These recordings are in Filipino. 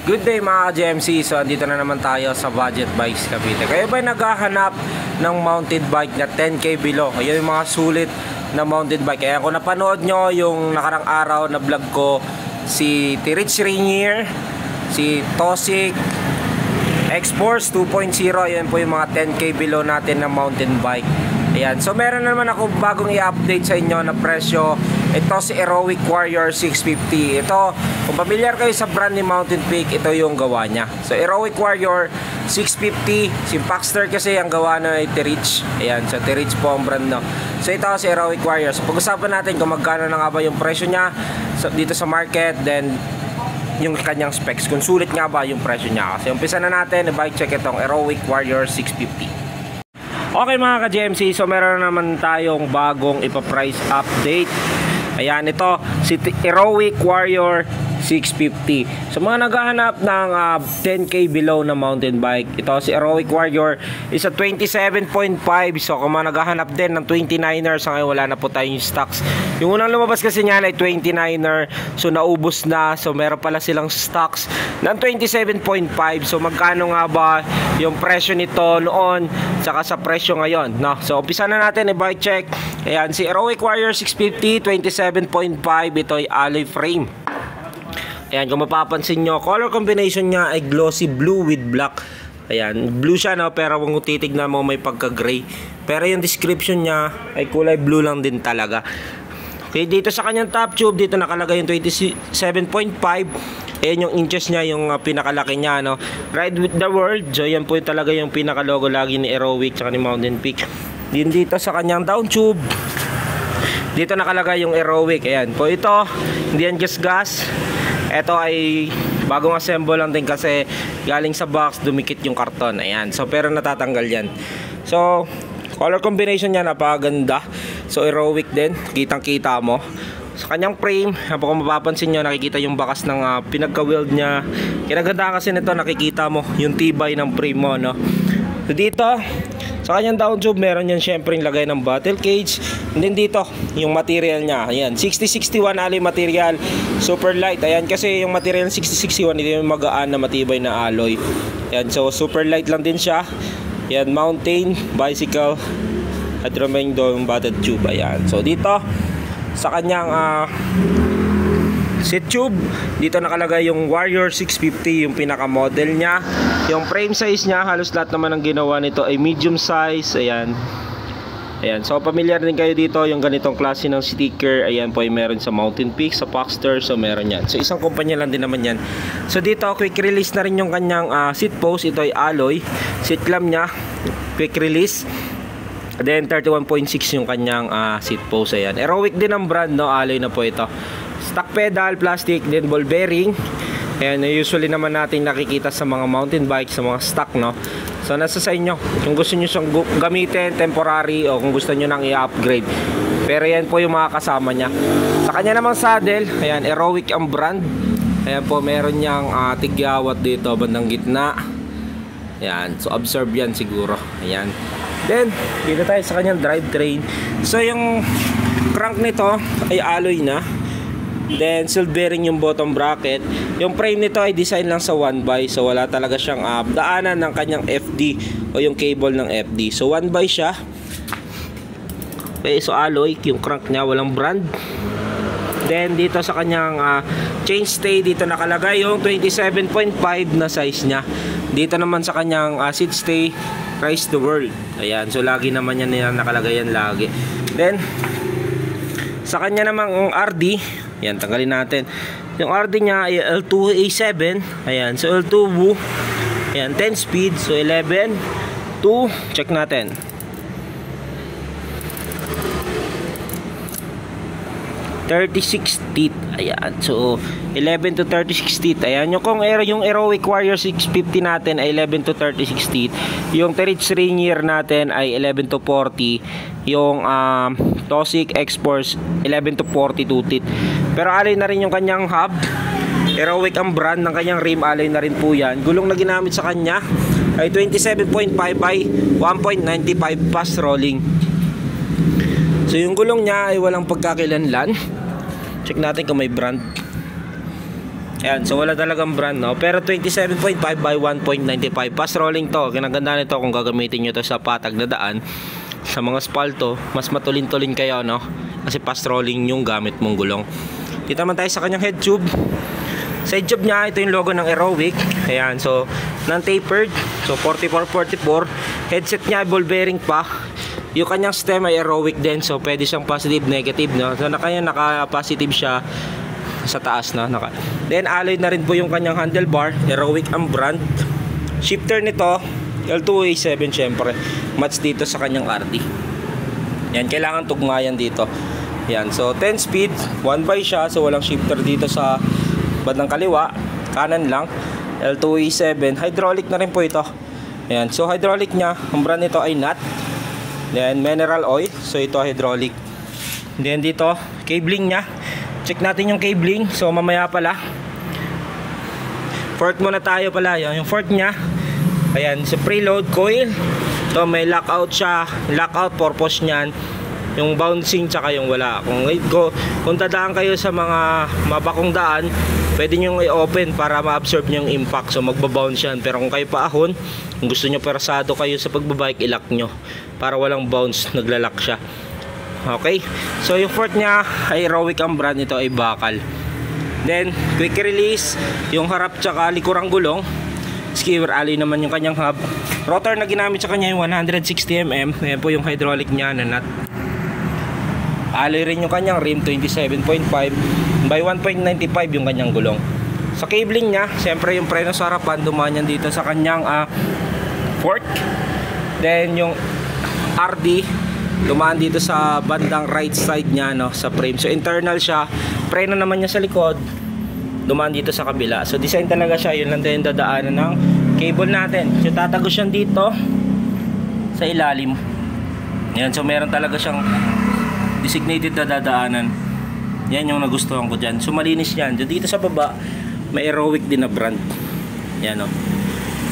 Good day mga GMC. So andito na naman tayo sa Budget Bikes Cavite. Kayo ba naghahanap ng mounted bike na 10k below? Ayun yung mga sulit na mounted bike. Kaya kung napanood nyo yung nakarang araw na vlog ko, si T-Rich Rainier, si Tosik, X-Force 2.0, yun po yung mga 10k below natin na mountain bike. Ayan. So meron naman ako bagong i-update sa inyo na presyo. Ito si Heroic Warrior 650. Ito, kung familiar kayo sa brand ni Mountain Peak, ito yung gawa niya. So Heroic Warrior 650, si Paxter kasi ang gawa na ay T-Rich. Ayan, so T-Rich po ang brand, no. So ito si Heroic Warrior. So pag-usapan natin kung magkano na nga ba yung presyo niya dito sa market, then yung kanyang specs, kung sulit nga ba yung presyo niya. Kasi umpisa na natin, bike check itong Heroic Warrior 650. Okay mga ka-GMC, so meron naman tayong bagong ipa-price update. Ayan, ito si Heroic Warrior 650. So mga naghahanap ng 10k below na mountain bike, ito si Heroic Warrior is a 27.5. So kung mga naghahanap din ng 29er, sa ngayon wala na po tayong stocks. Yung unang lumabas kasi niyan ay 29er, so naubos na. So meron pala silang stocks ng 27.5. So magkano nga ba yung presyo nito noon saka sa presyo ngayon, no? So umpisa na natin i-bike check. Ayan, si Heroic Warrior 650 27.5, ito ay alloy frame. Ayan, kung mapapansin nyo, color combination niya ay glossy blue with black. Ayan, blue siya, no? Pero kung titignan mo may pagka-gray. Pero yung description niya ay kulay blue lang din talaga. Okay, dito sa kanyang top tube, dito nakalagay yung 27.5. Ayan yung inches niya, yung pinakalaki niya, no? Ride with the world. So yan po yung talaga yung pinakalogo lagi ni Heroic at ni Mountain Peak. Din dito sa kanyang down tube, dito nakalagay yung Heroic. Ayan po, ito hindi yan gas. Ito ay bagong assemble lang din kasi galing sa box, dumikit yung karton. Ayan, so pero natatanggal yan. So color combination niya napakaganda. So Heroic din, kitang kita mo sa kanyang frame. Kung mapapansin nyo, nakikita yung bakas ng pinagka-weld niya. Kinaganda kasi nito, nakikita mo yung tibay ng frame mo, no? So dito sa kanyang down tube, meron yan syempre yung lagay ng bottle cage. And then dito, yung material niya. Ayan, 6061 alloy material. Super light. Ayan, kasi yung material 6061, ito yung magaan na matibay na alloy. Ayan, so super light lang din siya. Ayan, mountain, bicycle, at remain doon yung bottle tube. Ayan, so dito, sa kanyang seat tube, dito nakalagay yung Warrior 650, yung pinaka model niya. Yung frame size niya, halos lahat naman ang ginawa nito ay medium size. Ayan. Ayan, so familiar din kayo dito yung ganitong klase ng sticker. Ayan po ay meron sa Mountain Peak, sa Paxter, so meron yan. So isang kumpanya lang din naman yan. So dito quick release na rin yung kanyang seat post. Ito ay alloy. Seat clamp niya, quick release. Then 31.6 yung kanyang seat post. Ayan, Heroic din ang brand, no? Alloy na po ito. Stock pedal, plastic, then ball bearing. Ayan, usually naman natin nakikita sa mga mountain bikes, sa mga stock, no? So nasa sa inyo kung gusto nyo siyang gamitin temporary o kung gusto nyo nang i-upgrade. Pero yan po yung mga kasama nya. Sa kanya namang saddle, ayan, Heroic ang brand. Ayan po, meron niyang tigyawat dito bandang gitna. Ayan, so absorb yan siguro. Ayan. Then dito tayo sa kanyang drivetrain. So yung crank nito ay alloy na. Then sealed bearing yung bottom bracket. Yung frame nito ay design lang sa 1x, so wala talaga siyang daanan ng kanyang FD o yung cable ng FD. So 1x siya. Okay, so alloy, yung crank niya walang brand. Then dito sa kanyang chain stay, dito nakalagay yung 27.5 na size niya. Dito naman sa kanyang seat stay, Rise the World. Ayan, so lagi naman yan nakalagay yan lagi. Then sa kanya namang RD, yan, tanggalin natin. Yung RD niya ay L2A7. Ayan, so L2 Woo. Ayan, 10 speed. So 11 to, check natin, 36 teeth. Ayan, so 11 to 36 teeth. Ayan, yung Heroic Warrior 650 natin ay 11 to 36 teeth. Yung T-Rich Rainier natin ay 11 to 40. Yung Tosik X-Force 11 to 42 teeth. Pero alloy na rin yung kanyang hub. Heroic ang brand ng kanyang rim, alloy na rin po yan. Gulong na ginamit sa kanya ay 27.5 by 1.95 fast rolling. So yung gulong niya ay walang pagkakilanlan. Check natin kung may brand. Ayan, so wala talagang brand, no? Pero 27.5 by 1.95. Fast rolling to. Kinaganda nito kung gagamitin nyo to sa patag na daan. Sa mga spalto, mas matulin-tulin kayo, no? Kasi fast rolling yung gamit mong gulong. Dito naman tayo sa kanyang head tube. Side tube niya, ito yung logo ng Aerowick. Ayan, so non-tapered. So 44-44. Headset niya, ball bearing pa. Yung kanyang stem ay Aerowick din. So pwede siyang positive, negative, no? So naka-positive siya sa taas, no? Then alloy na rin po yung kanyang handlebar. Aerowick ang brand. Shifter nito L2A7 syempre. Match dito sa kanyang RD. Yan, kailangan tugmayan dito. Yan, so 10 speed, 1 by siya. So walang shifter dito sa bandang kaliwa, kanan lang. L2A7, hydraulic na rin po ito. Yan, so hydraulic nya, ang brand nito ay NAT. Then mineral oil, so ito hydraulic. Then dito, cabling nya. Check natin yung cabling. So mamaya pala. Fork muna tayo pala. Yung fork nya, ayan, sa preload coil. So may lockout siya. Lockout purpose niyan, yung bouncing tsaka yung wala. Kung dadaan kayo sa mga mabakong daan, pwede nyo i-open para ma-absorb nyo yung impact. So magbabounce yan. Pero kung kayo paahon, kung gusto nyo persado kayo sa pagbabike, ilock nyo para walang bounce, naglalak siya. Okay, so yung fork nya ay Aerowick ang brand, nito ay bakal. Then quick release, yung harap tsaka likurang gulong. Skewer alloy naman yung kanyang hub. Rotor na ginamit sa kanya yung 160mm. Ayan po yung hydraulic nya na nut. Alloy rin yung kanyang rim, 27.5 by 1.95 yung kanyang gulong. Sa cabling nya, siyempre yung preno sa harapan, dumaan yan dito sa kanyang fork. Then yung RD, dumaan dito sa bandang right side nya, no, sa frame. So internal siya. Preno naman niya sa likod, dumaan dito sa kabila. So design talaga siya, yun lang din dadaanan ng cable natin. So tatagos yan dito sa ilalim. Yan, so meron talaga siyang designated na dadaanan. Yan yung nagustuhan ko dyan. So malinis yan. So dito sa baba, may Aerowick din na brand. Yan, o.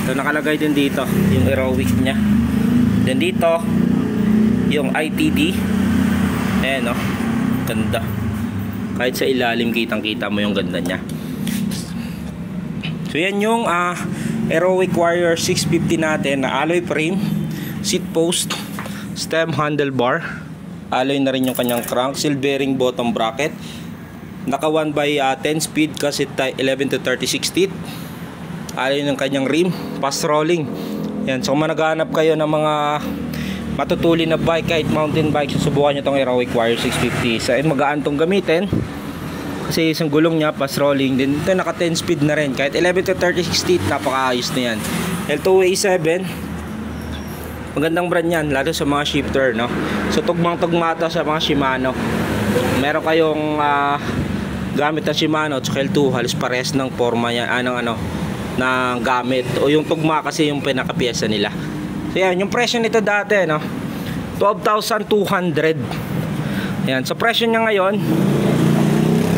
So nakalagay din dito yung Aerowick nya. Then dito yung ITD. Ayan, o. Ganda. Kahit sa ilalim, kitang kita mo yung ganda nya. So yan yung Aerowick Warrior 650 natin na alloy frame, seat post, stem handlebar. Alloy na rin yung kanyang crank, seal bearing bottom bracket. Naka 1 by 10 speed kasi 11 to 36 teeth. Alloy ng kanyang rim, fast rolling. Yan, so kung naghahanap kayo ng mga matutuli na bike, kahit mountain bike, susubukan nyo itong Aerowick Warrior 650. So magaan tong gamitin kasi isang gulong nya, fast rolling. Then ito naka 10 speed na rin, kahit 11 to 36 teeth, napakaayos na yan. L2A7, magandang brand yan, lalo sa mga shifter, no? So tugmang-tugma to sa mga Shimano. Meron kayong gamit na Shimano at L2, halos pares ng forma yan, ng gamit. O yung tugma kasi yung pinaka-pyesa nila. So yan, yung presyo nito dati, no? 12,200. Yan, so presyo niya ngayon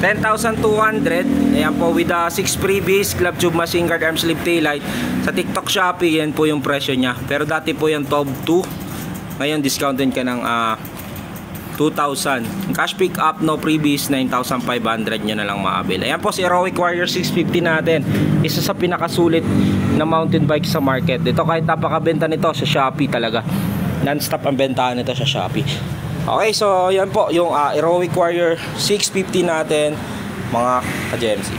10,200. Ayan po, with 6 freebies, club tube, machine guard, arm sleeve, taillight. Sa TikTok, Shopee, yan po yung presyo niya. Pero dati po yung top 2. Ngayon discounted ka ng 2,000. Cash pick up, no freebies, 9,500 nyo na lang maabil. Ayan po si Aerowick Warrior 650 natin. Isa sa pinakasulit na mountain bike sa market. Dito kahit napakabenta nito sa Shopee talaga. Non-stop ang bentahan nito sa Shopee. Okay, so yan po yung Aerowick Warrior 650 natin, mga ka-GMC.